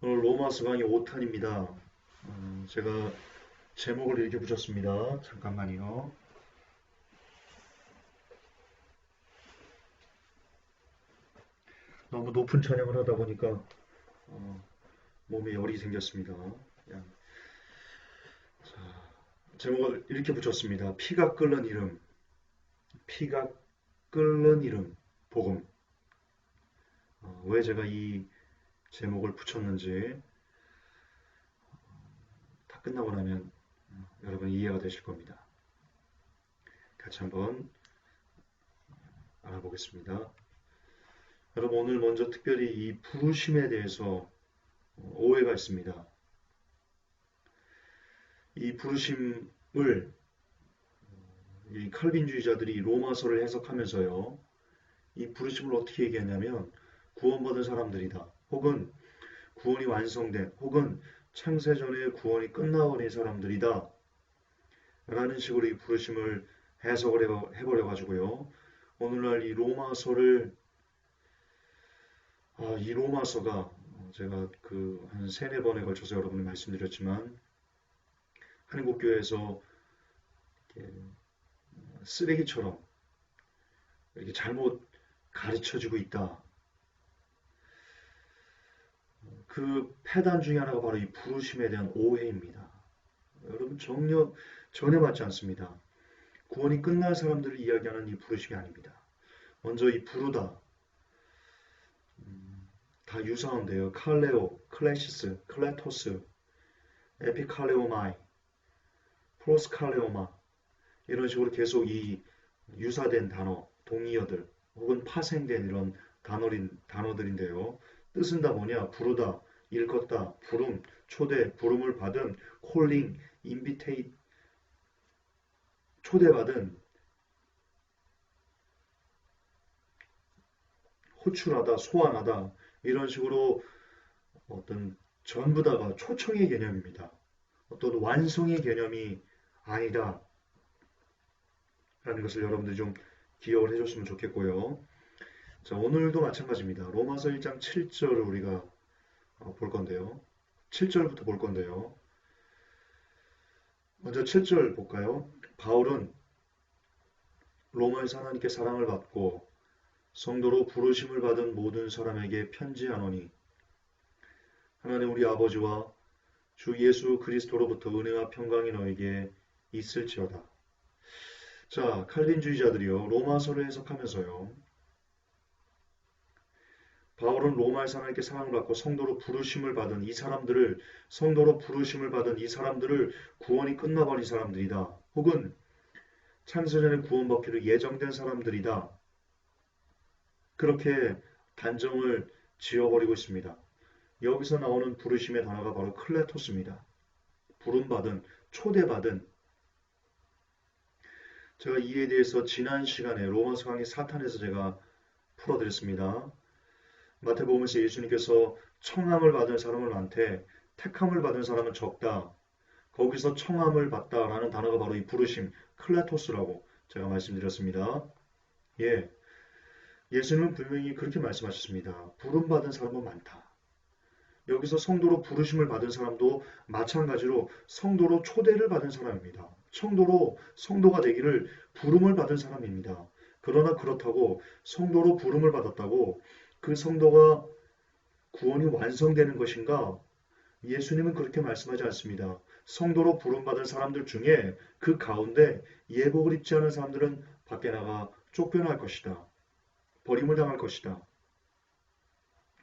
오늘 로마서 강의 5탄입니다. 제가 제목을 이렇게 붙였습니다. 잠깐만요. 너무 높은 찬양을 하다 보니까 어, 몸에 열이 생겼습니다. 야, 제목을 이렇게 붙였습니다. 피가 끓는 이름, 피가 끓는 이름, 복음. 왜 제가 이 제목을 붙였는지 다 끝나고 나면 여러분 이해가 되실 겁니다. 같이 한번 알아보겠습니다. 여러분 오늘 먼저 특별히 이 부르심에 대해서 오해가 있습니다. 이 부르심을 이 칼빈주의자들이 로마서를 해석하면서요. 이 부르심을 어떻게 얘기했냐면 구원받은 사람들이다. 혹은 구원이 완성된 혹은 창세전에 구원이 끝나버린 사람들이다. 라는 식으로 이 부르심을 해석을 해버려 가지고요. 오늘날 이 로마서가 제가 그 한 세네 번에 걸쳐서 여러분이 말씀드렸지만 한국교회에서 쓰레기처럼 이렇게 잘못 가르쳐지고 있다. 그 폐단 중에 하나가 바로 이 부르심에 대한 오해입니다. 여러분 전혀 맞지 않습니다. 구원이 끝난 사람들을 이야기하는 이 부르심이 아닙니다. 먼저 이 부르다 다 유사한데요. 칼레오, 클레시스, 클레토스, 에피칼레오마이, 프로스칼레오마 이런 식으로 계속 이 유사된 단어, 동의어들 혹은 파생된 이런 단어들인데요. 뜻은 다 뭐냐? 부르다, 일컫다, 부름, 초대, 부름을 받은, 콜링, 인비테이, 초대받은, 호출하다, 소환하다 이런 식으로 어떤 전부 다가 초청의 개념입니다. 어떤 완성의 개념이 아니다 라는 것을 여러분들이 좀 기억을 해줬으면 좋겠고요. 자, 오늘도 마찬가지입니다. 로마서 1장 7절을 우리가 볼 건데요. 7절부터 볼 건데요. 먼저 7절 볼까요? 바울은 로마에서 하나님께 사랑을 받고 성도로 부르심을 받은 모든 사람에게 편지하노니 하나님 우리 아버지와 주 예수 그리스도로부터 은혜와 평강이 너에게 있을지어다. 자, 칼빈주의자들이요. 로마서를 해석하면서요. 바울은 로마에서 하나님께 사랑을 받고 성도로 부르심을 받은 이 사람들을 구원이 끝나버린 사람들이다. 혹은 창세전에 구원받기로 예정된 사람들이다. 그렇게 단정을 지어버리고 있습니다. 여기서 나오는 부르심의 단어가 바로 클레토스입니다. 부름받은, 초대받은. 제가 이에 대해서 지난 시간에 로마서 강의 4탄에서 제가 풀어드렸습니다. 마태복음에서 예수님께서 청함을 받은 사람은 많되 택함을 받은 사람은 적다. 거기서 청함을 받다라는 단어가 바로 이 부르심, 클레토스라고 제가 말씀드렸습니다. 예, 예수님은 분명히 그렇게 말씀하셨습니다. 부름받은 사람은 많다. 여기서 성도로 부르심을 받은 사람도 마찬가지로 성도로 초대를 받은 사람입니다. 성도가 되기를 부름을 받은 사람입니다. 그러나 그렇다고 성도로 부름을 받았다고 그 성도가 구원이 완성되는 것인가? 예수님은 그렇게 말씀하지 않습니다. 성도로 부름받은 사람들 중에 그 가운데 예복을 입지 않은 사람들은 밖에 나가 쫓겨날 것이다. 버림을 당할 것이다.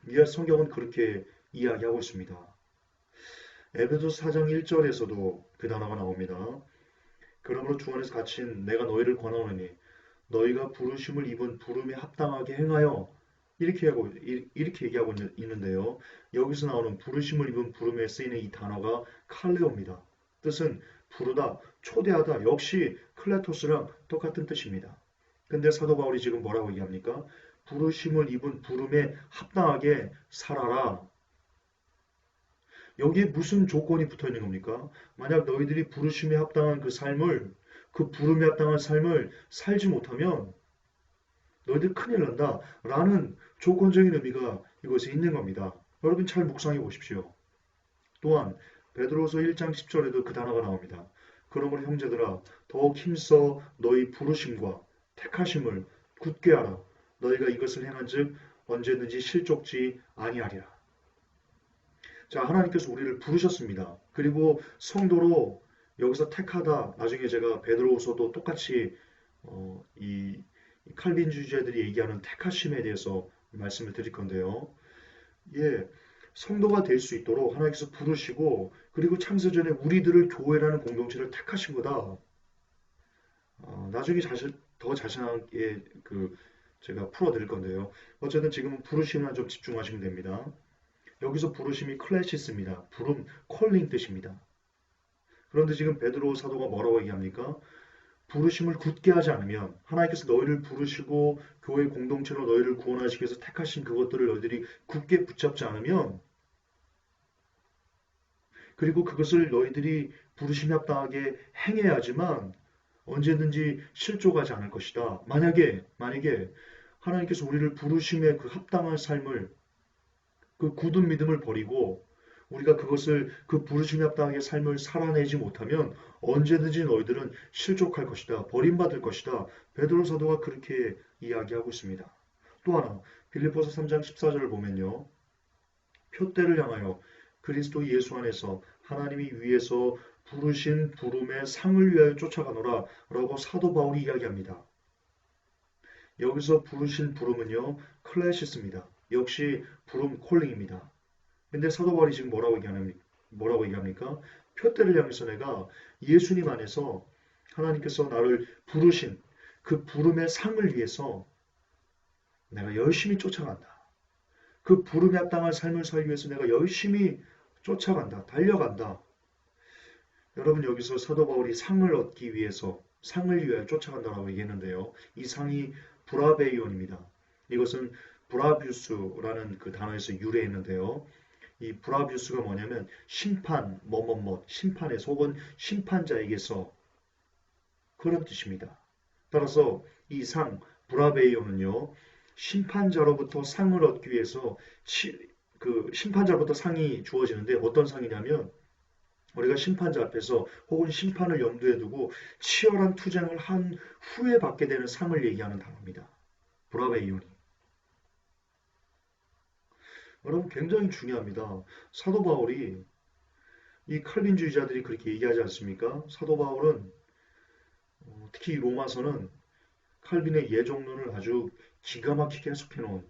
이 성경은 그렇게 이야기하고 있습니다. 에베소서 4장 1절에서도 그 단어가 나옵니다. 그러므로 주 안에서 갇힌 내가 너희를 권하노니 너희가 부르심을 입은 부름에 합당하게 행하여 이렇게 얘기하고 있는데요. 여기서 나오는 부르심을 입은 부름에 쓰이는 이 단어가 칼레오입니다. 뜻은 부르다, 초대하다 역시 클레토스랑 똑같은 뜻입니다. 근데 사도 바울이 지금 뭐라고 얘기합니까? 부르심을 입은 부름에 합당하게 살아라. 여기에 무슨 조건이 붙어 있는 겁니까? 만약 너희들이 부르심에 합당한 그 부름에 합당한 삶을 살지 못하면 너희들 큰일 난다. 라는 조건적인 의미가 이것에 있는 겁니다. 여러분 잘 묵상해 보십시오. 또한 베드로서 1장 10절에도 그 단어가 나옵니다. 그러므로 형제들아 더욱 힘써 너희 부르심과 택하심을 굳게 하라. 너희가 이것을 행한즉 언제든지 실족지 아니하리라. 자, 하나님께서 우리를 부르셨습니다. 그리고 성도로 여기서 택하다, 나중에 제가 베드로후서도 똑같이 이 칼빈주의자들이 얘기하는 택하심에 대해서 말씀을 드릴 건데요. 예, 성도가 될 수 있도록 하나님께서 부르시고 그리고 창세전에 우리들을 교회라는 공동체를 택하신 거다. 나중에 더 자세하게 제가 풀어드릴 건데요. 어쨌든 지금 부르심만 좀 집중하시면 됩니다. 여기서 부르심이 클래시스입니다. 부름, 콜링 뜻입니다. 그런데 지금 베드로 사도가 뭐라고 얘기합니까? 부르심을 굳게 하지 않으면 하나님께서 너희를 부르시고 교회 공동체로 너희를 구원하시기 위해서 택하신 그것들을 너희들이 굳게 붙잡지 않으면 그리고 그것을 너희들이 부르심에 합당하게 행해야지만 언제든지 실족하지 않을 것이다. 만약에 하나님께서 우리를 부르심에 그 합당한 삶을 그 굳은 믿음을 버리고 우리가 그것을 그 부르심에 합당하게 삶을 살아내지 못하면 언제든지 너희들은 실족할 것이다. 버림받을 것이다. 베드로 사도가 그렇게 이야기하고 있습니다. 또 하나 빌립보서 3장 14절을 보면요. 표대를 향하여 그리스도 예수 안에서 하나님이 위에서 부르신 부름의 상을 위하여 쫓아가노라 라고 사도 바울이 이야기합니다. 여기서 부르신 부름은요. 클래시스입니다. 역시 부름 콜링입니다. 근데 사도 바울이 지금 뭐라고 얘기합니까? 표대를 향해서 내가 예수님 안에서 하나님께서 나를 부르신 그 부름의 상을 위해서 내가 열심히 쫓아간다. 그 부름에 합당한 삶을 살기 위해서 내가 열심히 쫓아간다. 달려간다. 여러분 여기서 사도 바울이 상을 얻기 위해서 상을 위하여 쫓아간다라고 얘기했는데요. 이 상이 브라베이온입니다. 이것은 브라뷰스라는 그 단어에서 유래했는데요. 이 브라뷰스가 뭐냐면 심판, 심판에서 혹은 심판자에게서 그런 뜻입니다. 따라서 이 상, 브라베이온은요, 심판자로부터 상을 얻기 위해서 그 심판자로부터 상이 주어지는데 어떤 상이냐면 우리가 심판자 앞에서 혹은 심판을 염두에 두고 치열한 투쟁을 한 후에 받게 되는 상을 얘기하는 단어입니다. 브라베이온이. 여러분 굉장히 중요합니다. 사도 바울이 이 칼빈주의자들이 그렇게 얘기하지 않습니까? 사도 바울은 특히 로마서는 칼빈의 예정론을 아주 기가 막히게 해석해 놓은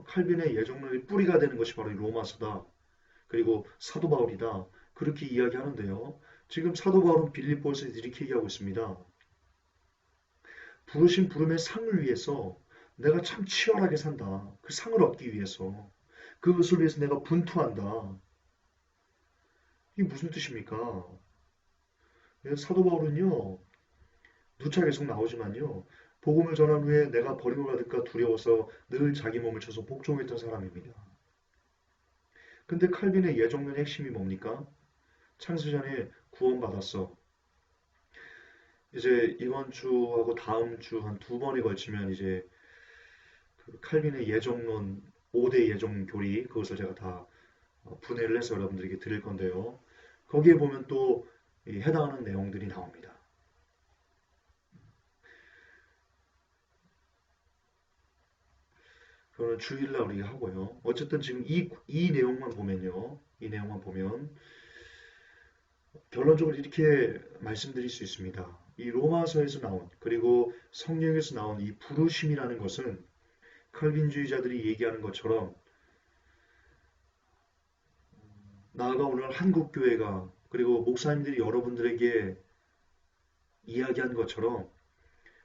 칼빈의 예정론의 뿌리가 되는 것이 바로 이 로마서다. 그리고 사도 바울이다. 그렇게 이야기하는데요. 지금 사도 바울은 빌립보에서 이렇게 얘기하고 있습니다. 부르신 부름의 상을 위해서 내가 참 치열하게 산다. 그 상을 얻기 위해서. 그것을 위해서 내가 분투한다. 이게 무슨 뜻입니까? 사도 바울은요. 누차 계속 나오지만요. 복음을 전한 후에 내가 버림을 받을까 두려워서 늘 자기 몸을 쳐서 복종했던 사람입니다. 근데 칼빈의 예정론의 핵심이 뭡니까? 창세전에 구원받았어. 이제 이번 주하고 다음 주 한 두 번에 걸치면 이제 그 칼빈의 예정론 5대 예정 교리 그것을 제가 다 분해를 해서 여러분들에게 드릴 건데요. 거기에 보면 또 해당하는 내용들이 나옵니다. 그거는 주일날 우리가 하고요. 어쨌든 지금 이 내용만 보면요. 이 내용만 보면 결론적으로 이렇게 말씀드릴 수 있습니다. 이 로마서에서 나온 그리고 성경에서 나온 이 부르심이라는 것은 칼빈주의자들이 얘기하는 것처럼 나아가 오늘 한국교회가 그리고 목사님들이 여러분들에게 이야기한 것처럼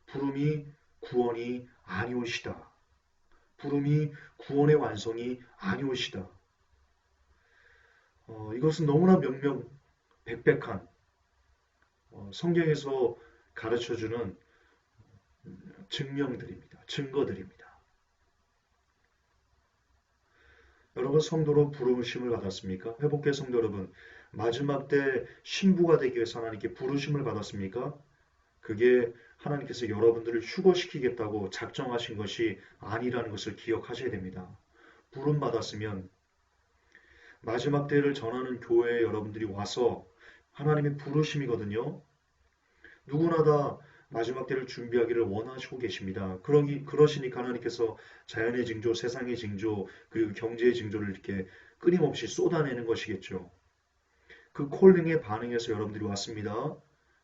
부름이 구원이 아니오시다. 부름이 구원의 완성이 아니오시다. 이것은 너무나 명명백백한 성경에서 가르쳐주는 증명들입니다. 증거들입니다. 여러분 성도로 부르심을 받았습니까? 회복계 성도 여러분 마지막 때 신부가 되기 위해서 하나님께 부르심을 받았습니까? 그게 하나님께서 여러분들을 휴거시키겠다고 작정하신 것이 아니라는 것을 기억하셔야 됩니다. 부름 받았으면 마지막 때를 전하는 교회에 여러분들이 와서 하나님의 부르심이거든요. 누구나 다 마지막 때를 준비하기를 원하시고 계십니다. 그러시니까 하나님께서 자연의 징조, 세상의 징조, 그리고 경제의 징조를 이렇게 끊임없이 쏟아내는 것이겠죠. 그 콜링에 반응해서 여러분들이 왔습니다.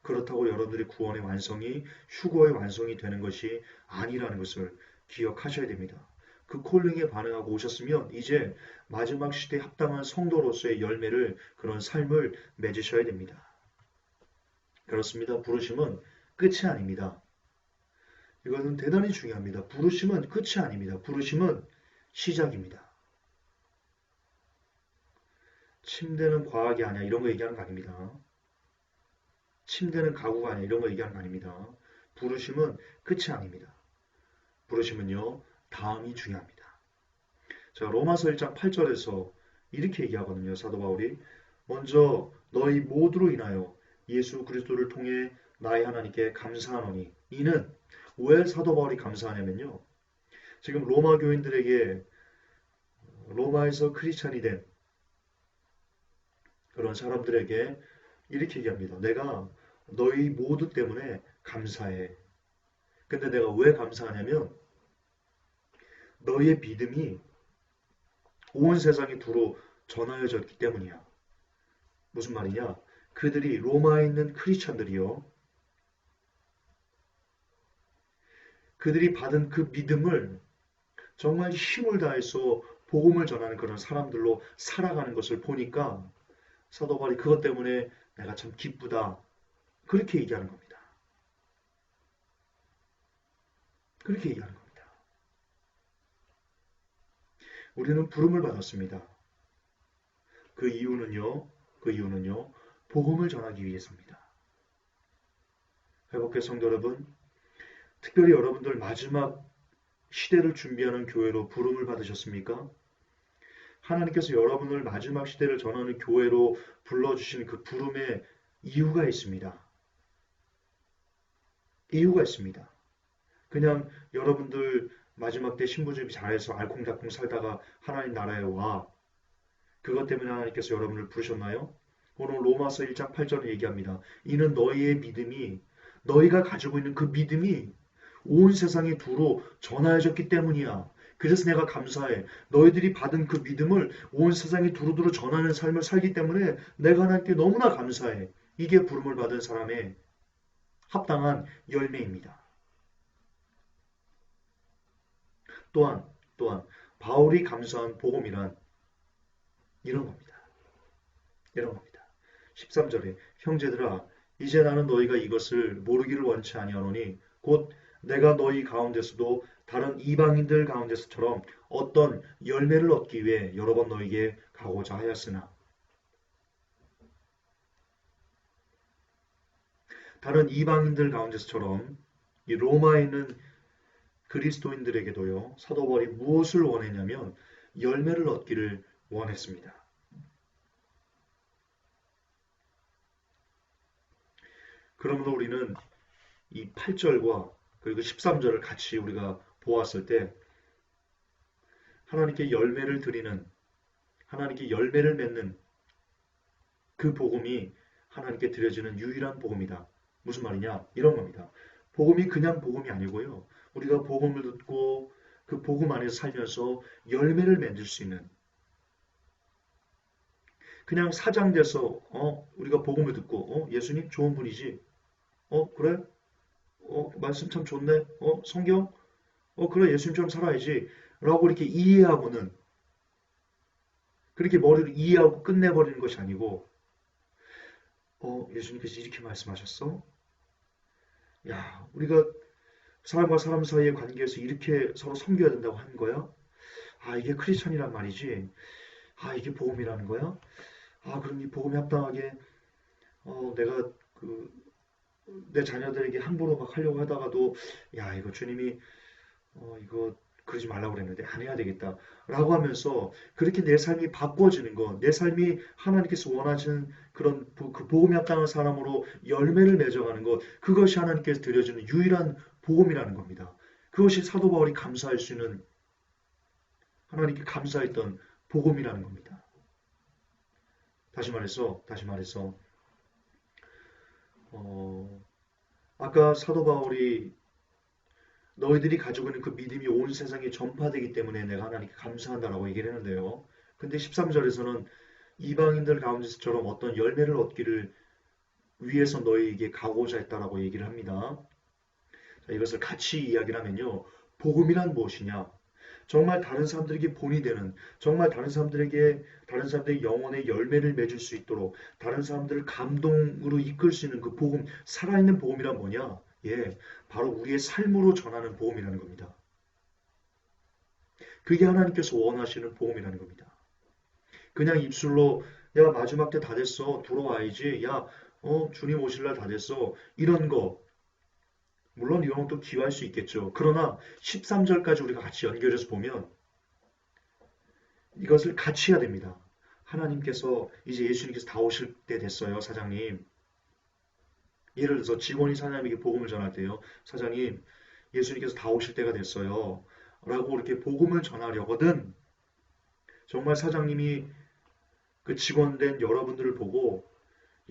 그렇다고 여러분들의 구원의 완성이 휴거의 완성이 되는 것이 아니라는 것을 기억하셔야 됩니다. 그 콜링에 반응하고 오셨으면 이제 마지막 시대에 합당한 성도로서의 열매를 그런 삶을 맺으셔야 됩니다. 그렇습니다. 부르심은 끝이 아닙니다. 이것은 대단히 중요합니다. 부르심은 끝이 아닙니다. 부르심은 시작입니다. 침대는 과학이 아니야 이런 거 얘기하는 거 아닙니다. 침대는 가구가 아니야 이런 거 얘기하는 거 아닙니다. 부르심은 끝이 아닙니다. 부르심은요 다음이 중요합니다. 자 로마서 1장 8절에서 이렇게 얘기하거든요. 사도 바울이 먼저 너희 모두로 인하여 예수 그리스도를 통해 나의 하나님께 감사하노니 이는 왜 사도 바울이 감사하냐면요. 지금 로마 교인들에게 로마에서 크리스찬이 된 그런 사람들에게 이렇게 얘기합니다. 내가 너희 모두 때문에 감사해. 근데 내가 왜 감사하냐면 너희의 믿음이 온 세상에 두루 전하여졌기 때문이야. 무슨 말이냐? 그들이 로마에 있는 크리스찬들이요. 그들이 받은 그 믿음을 정말 힘을 다해서 복음을 전하는 그런 사람들로 살아가는 것을 보니까 사도 바울이 그것 때문에 내가 참 기쁘다. 그렇게 얘기하는 겁니다. 그렇게 얘기하는 겁니다. 우리는 부름을 받았습니다. 그 이유는요, 복음을 전하기 위해서입니다. 회복회 성도 여러분, 특별히 여러분들 마지막 시대를 준비하는 교회로 부름을 받으셨습니까? 하나님께서 여러분을 마지막 시대를 전하는 교회로 불러주신 그 부름에 이유가 있습니다. 이유가 있습니다. 그냥 여러분들 마지막 때 신부준비 잘해서 알콩달콩 살다가 하나님 나라에 와. 그것 때문에 하나님께서 여러분을 부르셨나요? 오늘 로마서 1장 8절에 얘기합니다. 이는 너희의 믿음이 너희가 가지고 있는 그 믿음이 온 세상에 두루 전하여졌기 때문이야. 그래서 내가 감사해. 너희들이 받은 그 믿음을 온 세상에 두루두루 전하는 삶을 살기 때문에 내가 하나님께 너무나 감사해. 이게 부름을 받은 사람의 합당한 열매입니다. 또한 바울이 감사한 복음이란 이런 겁니다. 이런 겁니다. 13절에 형제들아 이제 나는 너희가 이것을 모르기를 원치 아니하노니 곧 내가 너희 가운데서도 다른 이방인들 가운데서처럼 어떤 열매를 얻기 위해 여러 번 너희에게 가고자 하였으나 다른 이방인들 가운데서처럼 이 로마에 있는 그리스도인들에게도요 사도 바울이 무엇을 원했냐면 열매를 얻기를 원했습니다. 그러므로 우리는 이 8절과 그리고 13절을 같이 우리가 보았을 때 하나님께 열매를 드리는 하나님께 열매를 맺는 그 복음이 하나님께 드려지는 유일한 복음이다. 무슨 말이냐? 이런 겁니다. 복음이 그냥 복음이 아니고요. 우리가 복음을 듣고 그 복음 안에서 살면서 열매를 맺을 수 있는 그냥 사장돼서 우리가 복음을 듣고 예수님 좋은 분이지 그래? 말씀 참 좋네. 성경? 그래, 예수님처럼 살아야지. 라고 이렇게 이해하고는, 그렇게 머리로 이해하고 끝내버리는 것이 아니고, 예수님께서 이렇게 말씀하셨어? 야, 우리가 사람과 사람 사이의 관계에서 이렇게 서로 섬겨야 된다고 하는 거야? 아, 이게 크리스천이란 말이지. 아, 이게 복음이라는 거야? 아, 그럼 이 복음에 합당하게, 내가 내 자녀들에게 함부로 막 하려고 하다가도 야 이거 주님이 이거 그러지 말라고 그랬는데 안 해야 되겠다 라고 하면서 그렇게 내 삶이 바꿔지는 것, 내 삶이 하나님께서 원하시는 그런 그 복음에 합당한 사람으로 열매를 맺어가는 것, 그것이 하나님께서 드려주는 유일한 복음이라는 겁니다. 그것이 사도 바울이 감사할 수 있는 하나님께 감사했던 복음이라는 겁니다. 다시 말해서, 어, 아까 사도 바울이 너희들이 가지고 있는 그 믿음이 온 세상에 전파되기 때문에 내가 하나님께 감사한다라고 얘기를 했는데요. 근데 13절에서는 이방인들 가운데서처럼 어떤 열매를 얻기를 위해서 너희에게 가고자 했다라고 얘기를 합니다. 자, 이것을 같이 이야기를 하면요. 복음이란 무엇이냐? 정말 다른 사람들에게 본이 되는, 정말 다른 사람들의 영혼의 열매를 맺을 수 있도록, 다른 사람들을 감동으로 이끌 수 있는 그 복음, 살아있는 복음이란 뭐냐? 예, 바로 우리의 삶으로 전하는 복음이라는 겁니다. 그게 하나님께서 원하시는 복음이라는 겁니다. 그냥 입술로, 야, 마지막 때 다 됐어. 들어와야지. 야, 주님 오실 날 다 됐어. 이런 거. 물론 이런 것도 기여할 수 있겠죠. 그러나 13절까지 우리가 같이 연결해서 보면 이것을 같이 해야 됩니다. 하나님께서 이제 예수님께서 다 오실 때 됐어요, 사장님. 예를 들어서 직원이 사장님에게 복음을 전할 때요. 사장님, 예수님께서 다 오실 때가 됐어요. 라고 이렇게 복음을 전하려거든 정말 사장님이 그 직원된 여러분들을 보고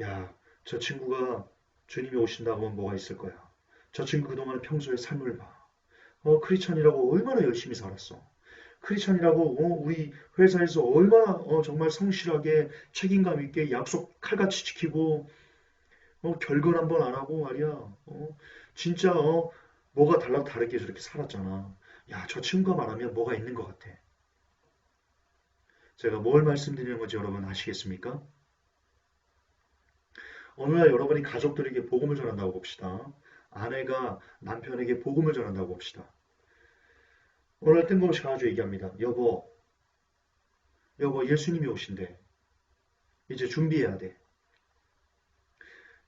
야, 저 친구가 주님이 오신다고 하면 뭐가 있을 거야. 저 친구 그동안 평소에 삶을 봐. 크리스찬이라고 얼마나 열심히 살았어. 크리스찬이라고 우리 회사에서 얼마나 정말 성실하게 책임감 있게 약속 칼같이 지키고 결근 한번 안 하고 말이야. 진짜 뭐가 다르게 저렇게 살았잖아. 야, 저 친구가 말하면 뭐가 있는 것 같아. 제가 뭘 말씀드리는 건지 여러분 아시겠습니까? 어느 날 여러분이 가족들에게 복음을 전한다고 봅시다. 아내가 남편에게 복음을 전한다고 봅시다. 어느 날 뜬금없이 가가지고 얘기합니다. 여보, 예수님이 오신대. 이제 준비해야 돼.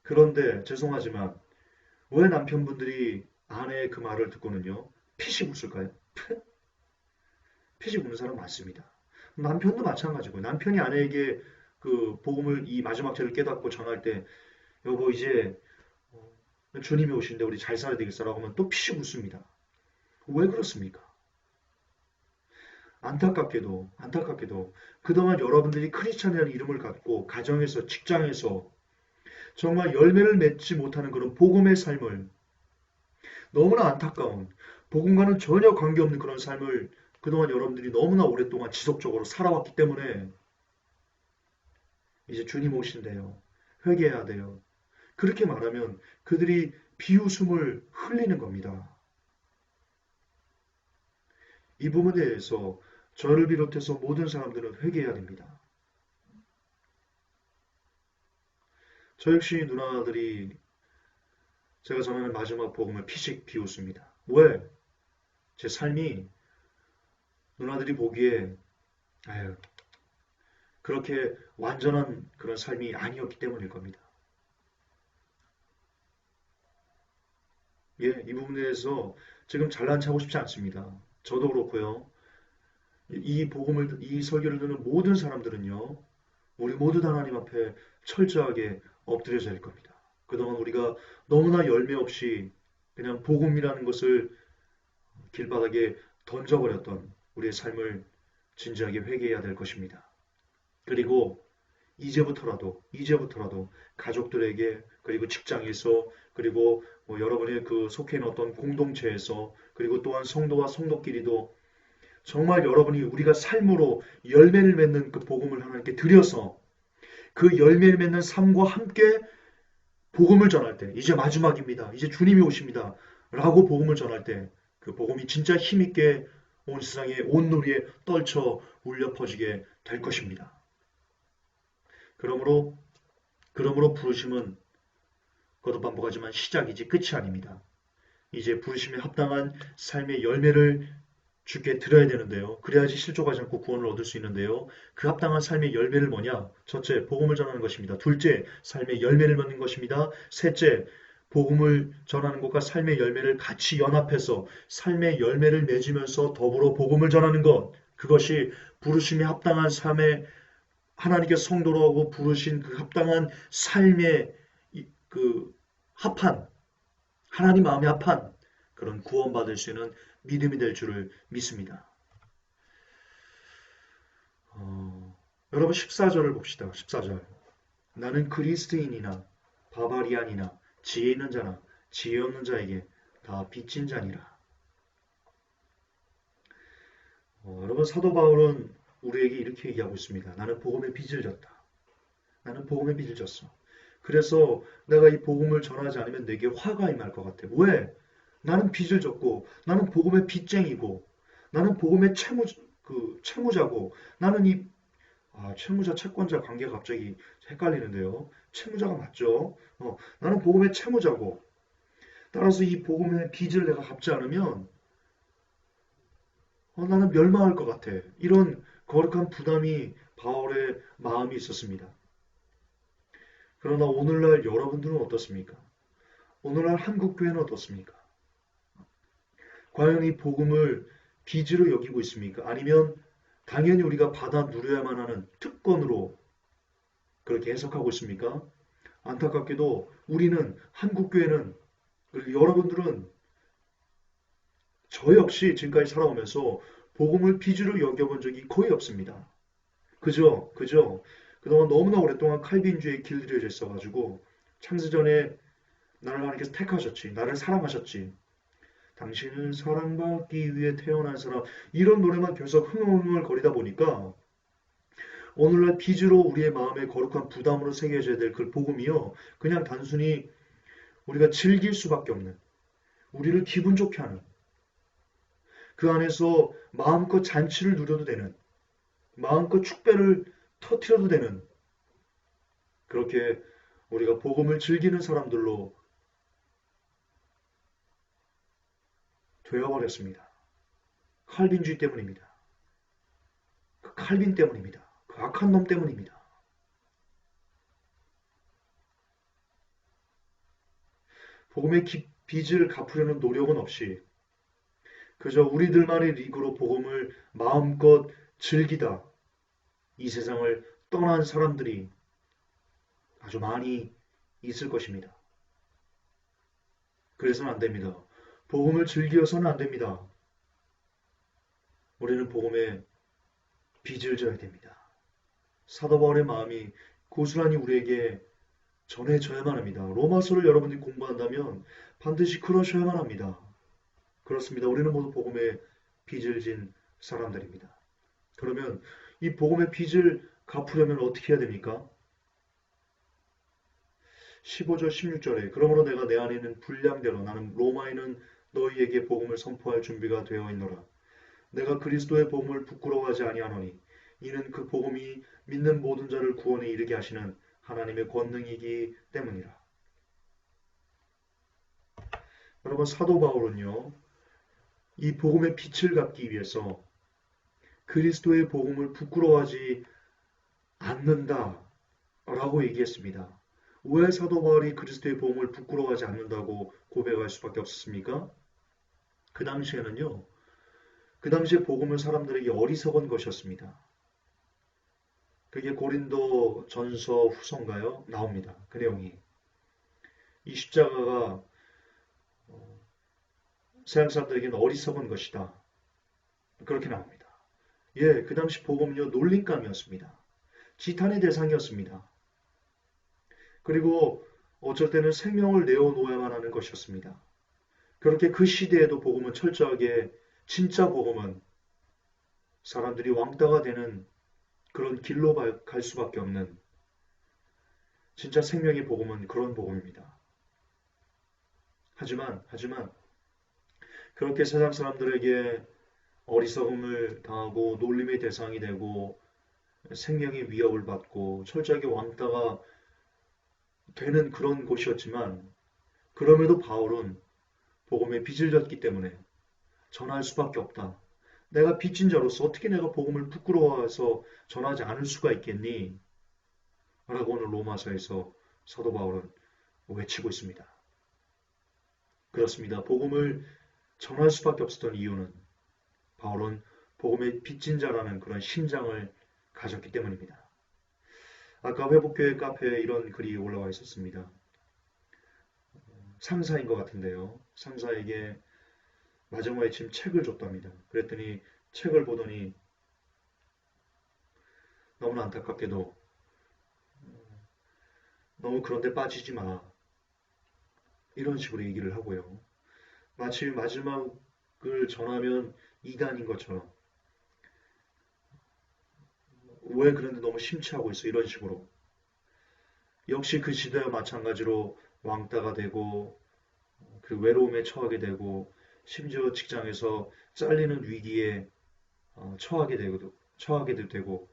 그런데 죄송하지만 왜 남편분들이 아내의 그 말을 듣고는요, 피식 웃을까요? 피식 웃는 사람 많습니다. 남편도 마찬가지고 남편이 아내에게 그 복음을 이 마지막 때를 깨닫고 전할 때 여보 이제 주님이 오신데 우리 잘 살아야 되겠어라고 하면 또 피식 웃습니다. 왜 그렇습니까? 안타깝게도 그동안 여러분들이 크리스찬이라는 이름을 갖고 가정에서 직장에서 정말 열매를 맺지 못하는 그런 복음의 삶을 너무나 안타까운 복음과는 전혀 관계없는 그런 삶을 그동안 여러분들이 너무나 오랫동안 지속적으로 살아왔기 때문에 이제 주님 오신대요. 회개해야 돼요. 그렇게 말하면 그들이 비웃음을 흘리는 겁니다. 이 부분에 대해서 저를 비롯해서 모든 사람들은 회개해야 됩니다. 저 역시 누나들이 제가 전하는 마지막 복음을 피식 비웃습니다. 왜? 제 삶이 누나들이 보기에 아유, 그렇게 완전한 그런 삶이 아니었기 때문일 겁니다. 예, 이 부분에 대해서 지금 잘난 체하고 싶지 않습니다. 저도 그렇고요. 이 설교를 듣는 모든 사람들은요, 우리 모두 다 하나님 앞에 철저하게 엎드려져야 할 겁니다. 그동안 우리가 너무나 열매 없이 그냥 복음이라는 것을 길바닥에 던져버렸던 우리의 삶을 진지하게 회개해야 될 것입니다. 그리고 이제부터라도 가족들에게 그리고 직장에서 그리고 뭐 여러분의 그 속해 있는 어떤 공동체에서 그리고 또한 성도와 성도끼리도 정말 여러분이 우리가 삶으로 열매를 맺는 그 복음을 하나님께 드려서 그 열매를 맺는 삶과 함께 복음을 전할 때 이제 마지막입니다. 이제 주님이 오십니다. 라고 복음을 전할 때 그 복음이 진짜 힘있게 온 세상에 온누리에 떨쳐 울려 퍼지게 될 것입니다. 그러므로 부르심은 거듭 반복하지만 시작이지 끝이 아닙니다. 이제 부르심에 합당한 삶의 열매를 주께 드려야 되는데요. 그래야지 실족하지 않고 구원을 얻을 수 있는데요. 그 합당한 삶의 열매를 뭐냐? 첫째, 복음을 전하는 것입니다. 둘째, 삶의 열매를 맺는 것입니다. 셋째, 복음을 전하는 것과 삶의 열매를 같이 연합해서 삶의 열매를 맺으면서 더불어 복음을 전하는 것. 그것이 부르심에 합당한 삶의 하나님께서 성도로 하고 부르신 그 합당한 삶의 그 합한 하나님 마음에 합한 그런 구원받을 수 있는 믿음이 될 줄을 믿습니다. 여러분 14절을 봅시다. 14절. 나는 그리스도인이나 바바리안이나 지혜 있는 자나 지혜 없는 자에게 다 빚진 자니라. 여러분 사도 바울은 우리에게 이렇게 얘기하고 있습니다. 나는 복음의 빚을 졌다. 나는 복음의 빚을 졌어. 그래서 내가 이 복음을 전하지 않으면 내게 화가 임할 것 같아. 왜? 나는 빚을 졌고 나는 복음의 빚쟁이고 나는 복음의 채무자고 나는 채무자 채권자 관계가 갑자기 헷갈리는데요. 채무자가 맞죠? 나는 복음의 채무자고 따라서 이 복음의 빚을 내가 갚지 않으면 나는 멸망할 것 같아. 이런 거룩한 부담이 바울의 마음이 있었습니다. 그러나 오늘날 여러분들은 어떻습니까? 오늘날 한국교회는 어떻습니까? 과연 이 복음을 빚으로 여기고 있습니까? 아니면 당연히 우리가 받아 누려야만 하는 특권으로 그렇게 해석하고 있습니까? 안타깝게도 우리는 한국교회는 그리고 여러분들은 저 역시 지금까지 살아오면서 복음을 빚으로 여겨본 적이 거의 없습니다. 그죠? 그동안 너무나 오랫동안 칼빈주의에 길들여져 있어가지고 창세전에 나를 하나님께서 택하셨지. 나를 사랑하셨지. 당신은 사랑받기 위해 태어난 사람. 이런 노래만 계속 흥얼흥얼 거리다 보니까 오늘날 빚으로 우리의 마음에 거룩한 부담으로 새겨져야 될 그 복음이요. 그냥 단순히 우리가 즐길 수밖에 없는, 우리를 기분 좋게 하는, 그 안에서 마음껏 잔치를 누려도 되는, 마음껏 축배를 터트려도 되는, 그렇게 우리가 복음을 즐기는 사람들로 되어버렸습니다. 칼빈주의 때문입니다. 그 칼빈 때문입니다. 그 악한 놈 때문입니다. 복음의 빚을 갚으려는 노력은 없이 그저 우리들만의 리그로 복음을 마음껏 즐기다 이 세상을 떠난 사람들이 아주 많이 있을 것입니다. 그래서는 안 됩니다. 복음을 즐겨서는 안 됩니다. 우리는 복음에 빚을 져야 됩니다. 사도 바울의 마음이 고스란히 우리에게 전해져야만 합니다. 로마서를 여러분들이 공부한다면 반드시 그러셔야만 합니다. 그렇습니다. 우리는 모두 복음의 빚을 진 사람들입니다. 그러면 이 복음의 빚을 갚으려면 어떻게 해야 됩니까? 15절, 16절에 그러므로 내가 내 안에 있는 분량대로 나는 로마에는 너희에게 복음을 선포할 준비가 되어 있노라. 내가 그리스도의 복음을 부끄러워하지 아니하노니 이는 그 복음이 믿는 모든 자를 구원에 이르게 하시는 하나님의 권능이기 때문이라. 여러분 사도 바울은요. 이 복음의 빛을 갚기 위해서 그리스도의 복음을 부끄러워하지 않는다라고 얘기했습니다. 왜 사도 바울이 그리스도의 복음을 부끄러워하지 않는다고 고백할 수밖에 없었습니까? 그 당시에는요. 그 당시에 복음을 사람들에게 어리석은 것이었습니다. 그게 고린도 전서 후서인가요? 나옵니다. 그 내용이. 이 십자가가 세상 사람들에게는 어리석은 것이다. 그렇게 나옵니다. 예, 그 당시 복음은요, 놀림감이었습니다. 지탄의 대상이었습니다. 그리고 어쩔 때는 생명을 내어놓아야만 하는 것이었습니다. 그렇게 그 시대에도 복음은 철저하게 진짜 복음은 사람들이 왕따가 되는 그런 길로 갈 수밖에 없는 진짜 생명의 복음은 그런 복음입니다. 하지만 그렇게 세상 사람들에게 어리석음을 당하고 놀림의 대상이 되고 생명의 위협을 받고 철저하게 왕따가 되는 그런 곳이었지만 그럼에도 바울은 복음에 빚을 졌기 때문에 전할 수밖에 없다. 내가 빚진 자로서 어떻게 내가 복음을 부끄러워해서 전하지 않을 수가 있겠니? 라고 오늘 로마서에서 사도 바울은 외치고 있습니다. 그렇습니다. 복음을 전할 수밖에 없었던 이유는 바울은 복음의 빚진 자라는 그런 심장을 가졌기 때문입니다. 아까 회복교회 카페에 이런 글이 올라와 있었습니다. 상사인 것 같은데요. 상사에게 마지막에 지금 책을 줬답니다. 그랬더니 책을 보더니 너무나 안타깝게도 너무 그런데 빠지지 마. 이런 식으로 얘기를 하고요. 마치 마지막을 전하면 이간인 것처럼 왜 그런데 너무 심취하고 있어 이런 식으로 역시 그 시대와 마찬가지로 왕따가 되고 그 외로움에 처하게 되고 심지어 직장에서 잘리는 위기에 처하게도 되고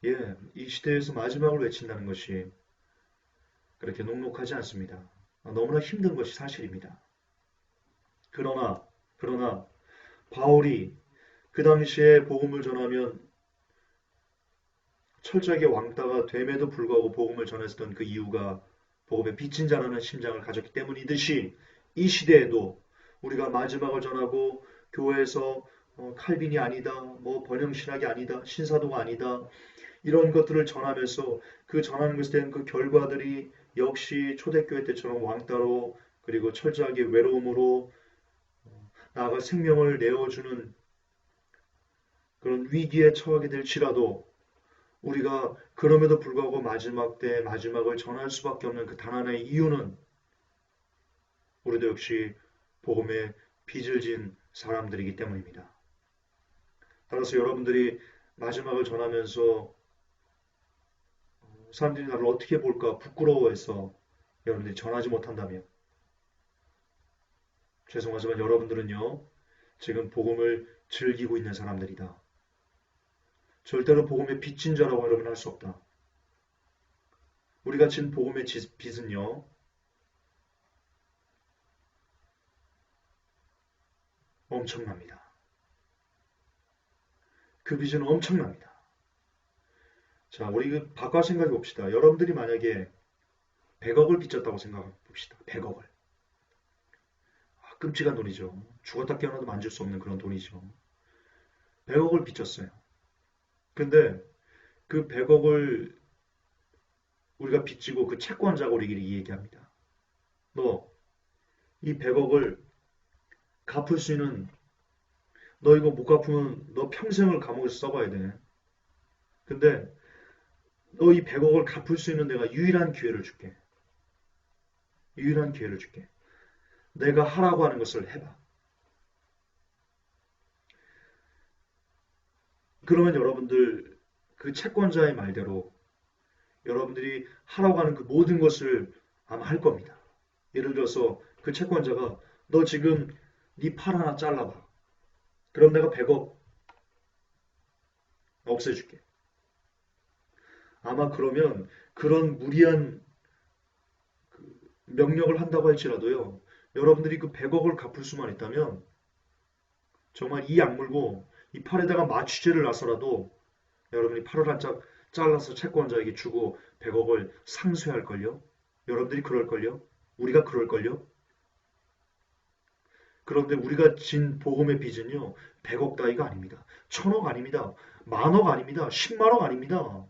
예, 이 시대에서 마지막을 외친다는 것이 그렇게 녹록하지 않습니다. 너무나 힘든 것이 사실입니다. 그러나 바울이 그 당시에 복음을 전하면 철저하게 왕따가 됨에도 불구하고 복음을 전했던 그 이유가 복음의 빚진 자라는 심장을 가졌기 때문이듯이 이 시대에도 우리가 마지막을 전하고 교회에서 칼빈이 아니다, 뭐 번영신학이 아니다, 신사도가 아니다 이런 것들을 전하면서 그 전하는 것에 대한 그 결과들이 역시 초대교회 때처럼 왕따로 그리고 철저하게 외로움으로 나아가 생명을 내어주는 그런 위기에 처하게 될지라도 우리가 그럼에도 불구하고 마지막 때 마지막을 전할 수밖에 없는 그 단 하나의 이유는 우리도 역시 복음에 빚을 진 사람들이기 때문입니다. 따라서 여러분들이 마지막을 전하면서 사람들이 나를 어떻게 볼까 부끄러워해서 여러분들이 전하지 못한다면 죄송하지만 여러분들은요 지금 복음을 즐기고 있는 사람들이다. 절대로 복음의 빚진 자라고 여러분 할 수 없다. 우리가 진 복음의 빚은요 엄청납니다. 그 빚은 엄청납니다. 자, 우리 바꿔 생각해 봅시다. 여러분들이 만약에 100억을 빚졌다고 생각해 봅시다. 100억을. 끔찍한 돈이죠. 죽었다 깨어나도 만질 수 없는 그런 돈이죠. 100억을 빚졌어요. 근데 그 100억을 우리가 빚지고 그 채권자가 우리에게 얘기합니다. 너 이 100억을 갚을 수 있는 너 이거 못 갚으면 너 평생을 감옥에서 썩어야 돼. 근데 너 이 100억을 갚을 수 있는 내가 유일한 기회를 줄게. 유일한 기회를 줄게. 내가 하라고 하는 것을 해봐. 그러면 여러분들 그 채권자의 말대로 여러분들이 하라고 하는 그 모든 것을 아마 할 겁니다. 예를 들어서 그 채권자가 너 지금 네 팔 하나 잘라봐. 그럼 내가 100억 없애줄게. 아마 그러면 그런 무리한 명령을 한다고 할지라도요. 여러분들이 그 100억을 갚을 수만 있다면 정말 이 악물고 이 팔에다가 마취제를 놔서라도 여러분이 팔을 한 짝 잘라서 채권자에게 주고 100억을 상쇄할걸요? 여러분들이 그럴걸요? 우리가 그럴걸요? 그런데 우리가 진 보험의 빚은요. 100억 따위가 아닙니다. 1000억 아닙니다. 10,000억 아닙니다. 10만억 아닙니다.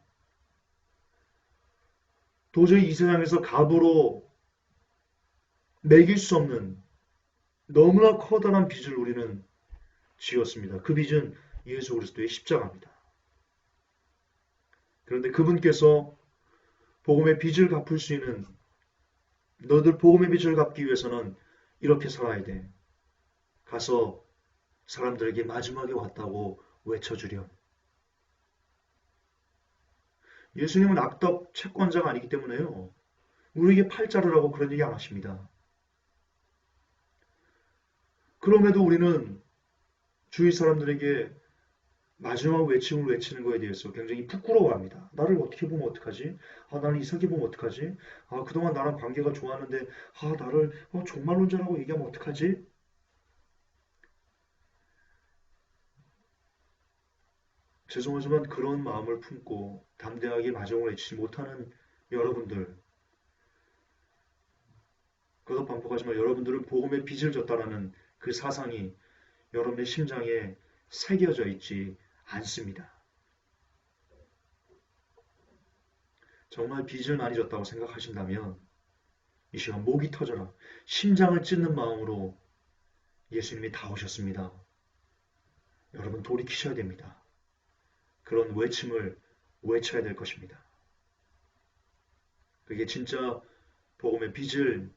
도저히 이 세상에서 값으로 매길 수 없는 너무나 커다란 빚을 우리는 지었습니다. 그 빚은 예수 그리스도의 십자가입니다. 그런데 그분께서 복음의 빚을 갚을 수 있는 너들 복음의 빚을 갚기 위해서는 이렇게 살아야 돼. 가서 사람들에게 마지막에 왔다고 외쳐주렴. 예수님은 악덕 채권자가 아니기 때문에요. 우리에게 팔자르라고 그런 얘기 안 하십니다. 그럼에도 우리는 주위 사람들에게 마지막 외침을 외치는 거에 대해서 굉장히 부끄러워합니다. 나를 어떻게 보면 어떡하지? 나를 이상하게 보면 어떡하지? 그동안 나랑 관계가 좋았는데 나를 종말론자라고 얘기하면 어떡하지? 죄송하지만 그런 마음을 품고 담대하게 마지막을 외치지 못하는 여러분들 그것도 반복하지만 여러분들은 복음의 빚을 졌다라는 그 사상이 여러분의 심장에 새겨져 있지 않습니다. 정말 빚을 많이 졌다고 생각하신다면 이 시간 목이 터져라. 심장을 찢는 마음으로 예수님이 다 오셨습니다. 여러분 돌이키셔야 됩니다. 그런 외침을 외쳐야 될 것입니다. 그게 진짜 복음의 빚을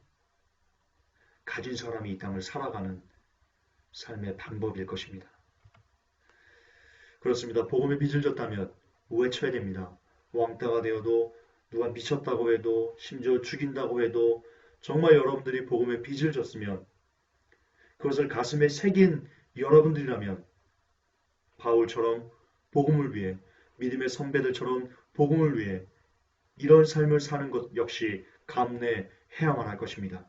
가진 사람이 이 땅을 살아가는 삶의 방법일 것입니다. 그렇습니다. 복음의 빚을 졌다면 외쳐야 됩니다. 왕따가 되어도 누가 미쳤다고 해도 심지어 죽인다고 해도 정말 여러분들이 복음의 빚을 졌으면 그것을 가슴에 새긴 여러분들이라면 바울처럼 복음을 위해 믿음의 선배들처럼 복음을 위해 이런 삶을 사는 것 역시 감내해야만 할 것입니다.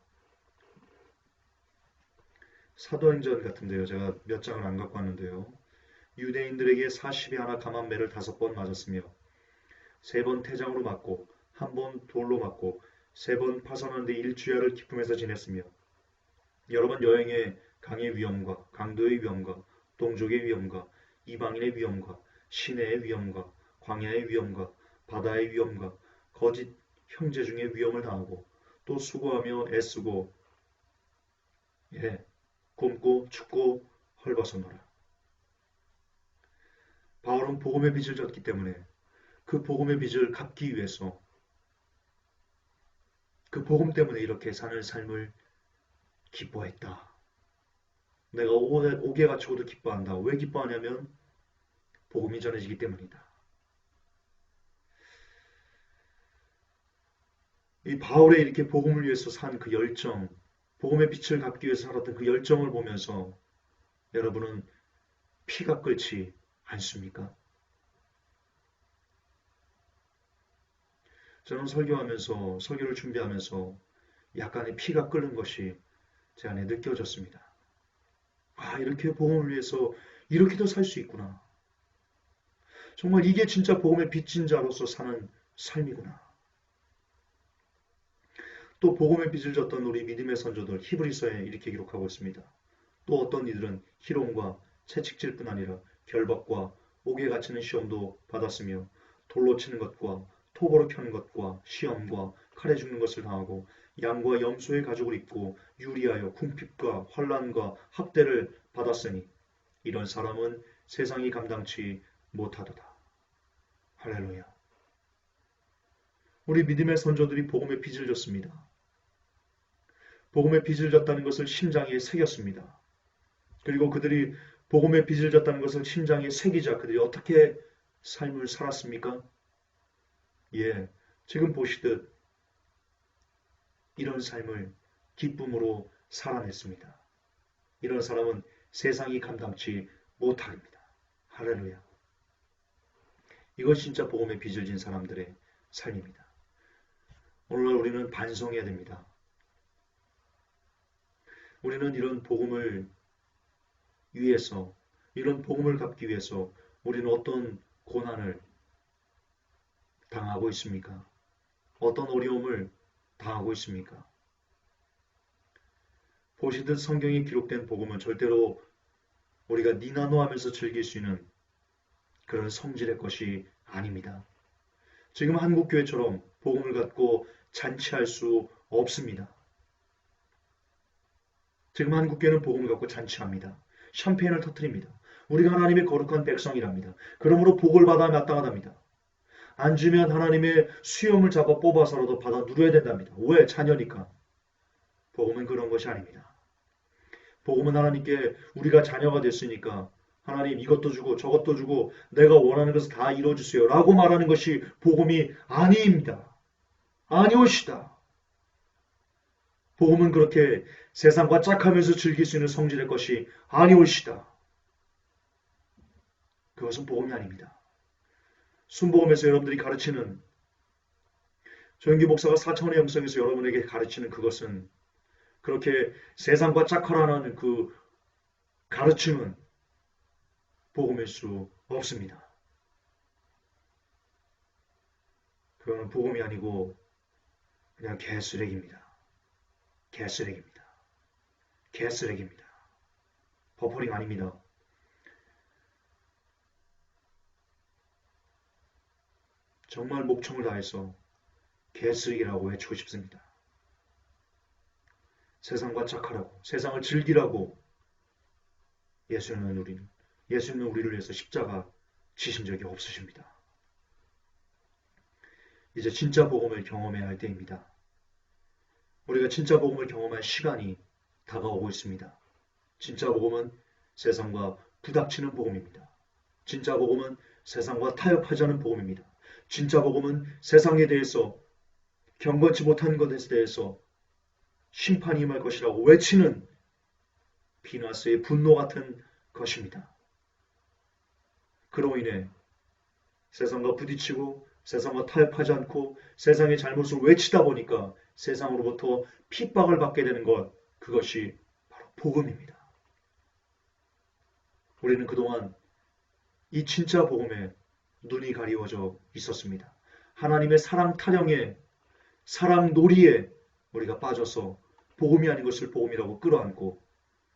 사도행전 같은데요. 제가 몇 장을 안 갖고 왔는데요. 유대인들에게 40이 하나 감한 매를 5번 맞았으며 3번 태장으로 맞고 1번 돌로 맞고 3번 파선하는데 일주야를 기품에서 지냈으며 여러 번 여행에 강의 위험과 강도의 위험과 동족의 위험과 이방인의 위험과 시내의 위험과 광야의 위험과 바다의 위험과 거짓 형제 중에 위험을 당하고 또 수고하며 애쓰고 굶고 춥고 헐벗어노라. 바울은 복음의 빚을 졌기 때문에 그 복음의 빚을 갚기 위해서 그 복음 때문에 이렇게 사는 삶을 기뻐했다. 내가 옥에 갇히고도 기뻐한다. 왜 기뻐하냐면 복음이 전해지기 때문이다. 이 바울의 이렇게 복음을 위해서 산 그 열정, 복음의 빛을 갚기 위해서 살았던 그 열정을 보면서 여러분은 피가 끓지 않습니까? 저는 설교하면서 설교를 준비하면서 약간의 피가 끓는 것이 제 안에 느껴졌습니다. 아, 이렇게 복음을 위해서 이렇게도 살 수 있구나. 정말 이게 진짜 복음의 빚진 자로서 사는 삶이구나. 또 복음의 빚을 졌던 우리 믿음의 선조들 히브리서에 이렇게 기록하고 있습니다. 또 어떤 이들은 희롱과 채찍질뿐 아니라 결박과 옥에 갇히는 시험도 받았으며 돌로 치는 것과 톱으로 켜는 것과 시험과 칼에 죽는 것을 당하고 양과 염소의 가죽을 입고 유리하여 궁핍과 환난과 학대를 받았으니 이런 사람은 세상이 감당치 못하도다. 할렐루야. 우리 믿음의 선조들이 복음의 빚을 졌습니다. 복음의 빚을 졌다는 것을 심장에 새겼습니다. 그리고 그들이 복음의 빚을 졌다는 것을 심장에 새기자 그들이 어떻게 삶을 살았습니까? 지금 보시듯 이런 삶을 기쁨으로 살아냈습니다. 이런 사람은 세상이 감당치 못합니다. 할렐루야. 이것이 진짜 복음의 빚을 진 사람들의 삶입니다. 오늘날 우리는 반성해야 됩니다. 우리는 이런 복음을 위해서, 이런 복음을 갚기 위해서 우리는 어떤 고난을 당하고 있습니까? 어떤 어려움을 당하고 있습니까? 보시듯 성경에 기록된 복음은 절대로 우리가 니나노하면서 즐길 수 있는 그런 성질의 것이 아닙니다. 지금 한국교회처럼 복음을 갖고 잔치할 수 없습니다. 지금 한국교회는 복음을 갖고 잔치합니다. 샴페인을 터뜨립니다. 우리가 하나님의 거룩한 백성이랍니다. 그러므로 복을 받아 마땅하답니다. 안 주면 하나님의 수염을 잡아 뽑아서라도 받아 누려야 된답니다. 왜? 자녀니까. 복음은 그런 것이 아닙니다. 복음은 하나님께 우리가 자녀가 됐으니까 하나님 이것도 주고 저것도 주고 내가 원하는 것을 다 이루어주세요 라고 말하는 것이 복음이 아닙니다. 아니오시다. 복음은 그렇게 세상과 짝하면서 즐길 수 있는 성질의 것이 아니오시다. 그것은 복음이 아닙니다. 순복음에서 여러분들이 가르치는 조영기 목사가 4차원의 영성에서 여러분에게 가르치는 그것은 그렇게 세상과 짝하라는 그 가르침은 복음일 수 없습니다. 그건 복음이 아니고 그냥 개쓰레기입니다. 개쓰레기입니다. 개쓰레기입니다. 버퍼링 아닙니다. 정말 목청을 다해서 개쓰레기라고 외치고 싶습니다. 세상과 짝하라고, 세상을 즐기라고 예수님은 우리를 위해서 십자가 지신 적이 없으십니다. 이제 진짜 복음을 경험해야 할 때입니다. 우리가 진짜 복음을 경험할 시간이 다가오고 있습니다. 진짜 복음은 세상과 부닥치는 복음입니다. 진짜 복음은 세상과 타협하지 않은 복음입니다. 진짜 복음은 세상에 대해서 경건치 못한 것에 대해서 심판이 임할 것이라고 외치는 비나스의 분노 같은 것입니다. 그로 인해 세상과 부딪히고 세상과 타협하지 않고 세상의 잘못을 외치다 보니까 세상으로부터 핍박을 받게 되는 것, 그것이 바로 복음입니다. 우리는 그동안 이 진짜 복음에 눈이 가리워져 있었습니다. 하나님의 사랑 타령에, 사랑 놀이에 우리가 빠져서 복음이 아닌 것을 복음이라고 끌어안고,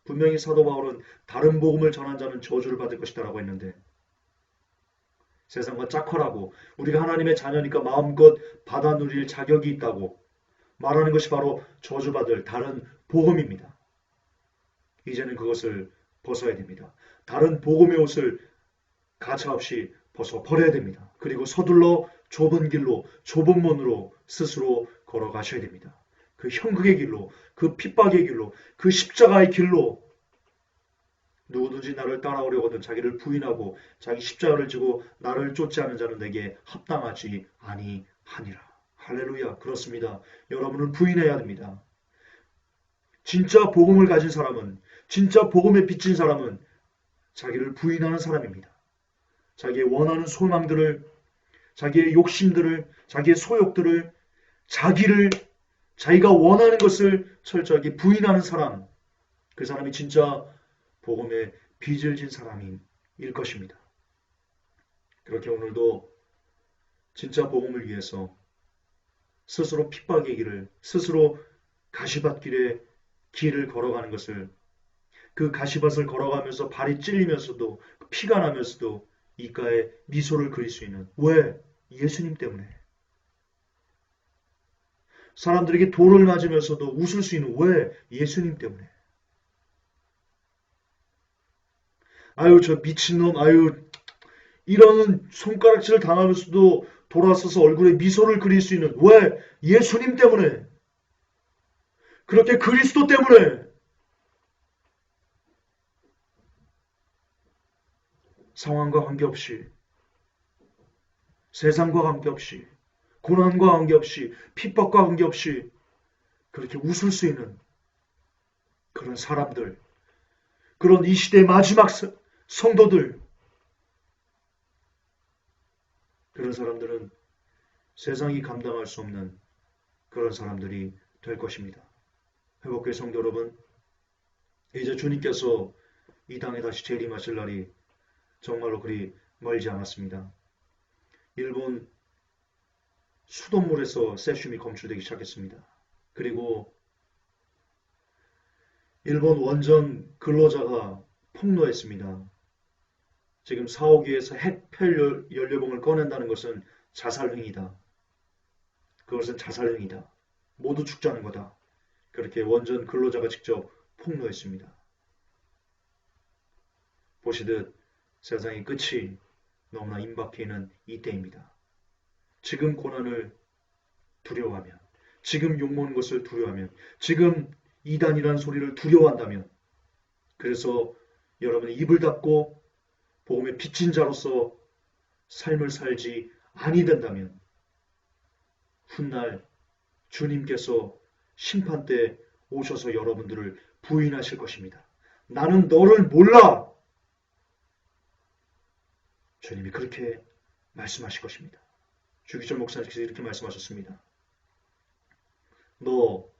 분명히 사도 바울은 다른 복음을 전한 자는 저주를 받을 것이다 라고 했는데, 세상과 짝화라고 우리가 하나님의 자녀니까 마음껏 받아 누릴 자격이 있다고 말하는 것이 바로 저주받을 다른 복음입니다. 이제는 그것을 벗어야 됩니다. 다른 복음의 옷을 가차없이 벗어 버려야 됩니다. 그리고 서둘러 좁은 길로, 좁은 문으로 스스로 걸어가셔야 됩니다. 그 형극의 길로, 그 핍박의 길로, 그 십자가의 길로. 누구든지 나를 따라오려거든 자기를 부인하고 자기 십자가를 지고 나를 쫓지 않은 자는 내게 합당하지 아니하니라. 할렐루야. 그렇습니다. 여러분은 부인해야 됩니다. 진짜 복음을 가진 사람은, 진짜 복음에 비친 사람은 자기를 부인하는 사람입니다. 자기의 원하는 소망들을, 자기의 욕심들을, 자기의 소욕들을, 자기가 원하는 것을 철저하게 부인하는 사람, 그 사람이 진짜 복음에 빚을 진 사람일 것입니다. 그렇게 오늘도 진짜 복음을 위해서 스스로 핍박의 길을, 스스로 가시밭길의 길을 걸어가는 것을, 그 가시밭을 걸어가면서 발이 찔리면서도 피가 나면서도 입가에 미소를 그릴 수 있는, 왜? 예수님 때문에. 사람들에게 돌을 맞으면서도 웃을 수 있는, 왜? 예수님 때문에. 아유 저 미친놈, 아유 이런 손가락질을 당하면서도 돌아서서 얼굴에 미소를 그릴 수 있는, 왜? 예수님 때문에. 그렇게 그리스도 때문에. 상황과 관계없이, 세상과 관계없이, 고난과 관계없이, 핍박과 관계없이 그렇게 웃을 수 있는 그런 사람들, 그런 이 시대의 마지막 성도들, 그런 사람들은 세상이 감당할 수 없는 그런 사람들이 될 것입니다. 회복교회 성도 여러분, 이제 주님께서 이 땅에 다시 재림하실 날이 정말로 그리 멀지 않았습니다. 일본 수돗물에서 세슘이 검출되기 시작했습니다. 그리고 일본 원전 근로자가 폭로했습니다. 지금 사오기에서 핵폐 연료봉을 꺼낸다는 것은 자살행위다. 그것은 자살행위다. 모두 죽자는 거다. 그렇게 원전 근로자가 직접 폭로했습니다. 보시듯 세상의 끝이 너무나 임박해 있는 이때입니다. 지금 고난을 두려워하면, 지금 욕먹는 것을 두려워하면, 지금 이단이라는 소리를 두려워한다면, 그래서 여러분이 입을 닫고 복음의 빚진 자로서 삶을 살지 아니된다면 훗날 주님께서 심판 때 오셔서 여러분들을 부인하실 것입니다. 나는 너를 몰라. 주님이 그렇게 말씀하실 것입니다. 주기철 목사님께서 이렇게 말씀하셨습니다. 너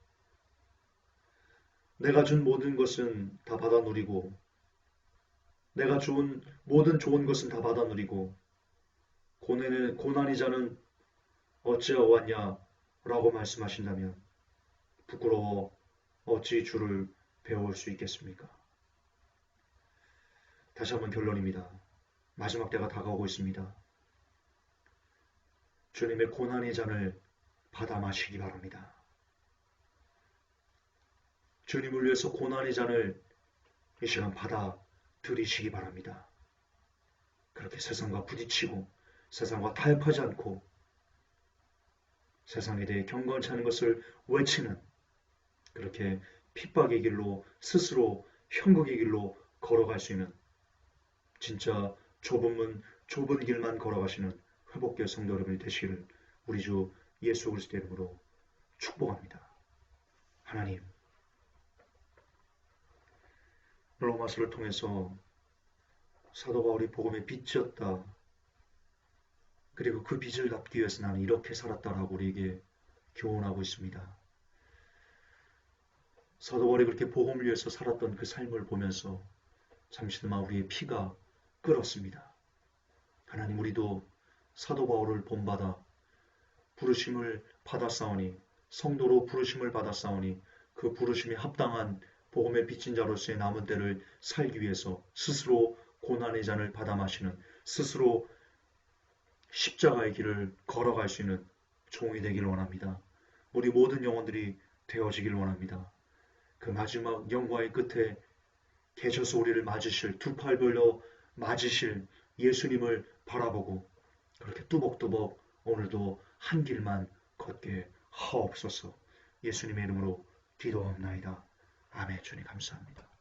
내가 준 모든 것은 다 받아 누리고, 내가 준 모든 좋은 것은 다 받아 누리고 고난의 자는 어찌하왔냐 라고 말씀하신다면 부끄러워 어찌 주를 배워올 수 있겠습니까? 다시 한번 결론입니다. 마지막 때가 다가오고 있습니다. 주님의 고난의 잔을 받아 마시기 바랍니다. 주님을 위해서 고난의 잔을 이 시간 받아 들이시기 바랍니다. 그렇게 세상과 부딪히고 세상과 타협하지 않고 세상에 대해 경건치 않은 것을 외치는 그렇게 핍박의 길로 스스로 형국의 길로 걸어갈 수 있는 진짜 좁은 문, 좁은 길만 걸어가시는 회복될 성도 여러분이 되시기를 우리 주 예수 그리스도의 이름으로 축복합니다. 하나님, 로마서를 통해서 사도 바울이 복음의 빛이었다. 그리고 그 빛을 갚기 위해서 나는 이렇게 살았다라고 우리에게 교훈하고 있습니다. 사도 바울이 그렇게 복음을 위해서 살았던 그 삶을 보면서 잠시나마 우리의 피가 끓었습니다. 하나님, 우리도 사도 바울을 본받아 부르심을 받았사오니 성도로 부르심을 받았사오니 그 부르심에 합당한 복음의 빚진 자로서의 남은 때를 살기 위해서 스스로 고난의 잔을 받아 마시는 스스로 십자가의 길을 걸어갈 수 있는 종이 되기를 원합니다. 우리 모든 영혼들이 되어지기를 원합니다. 그 마지막 영광의 끝에 계셔서 우리를 맞으실 두 팔 벌려 맞으실 예수님을 바라보고 그렇게 뚜벅뚜벅 오늘도 한 길만 걷게 하옵소서. 예수님의 이름으로 기도합나이다. 아멘. 주님 감사합니다.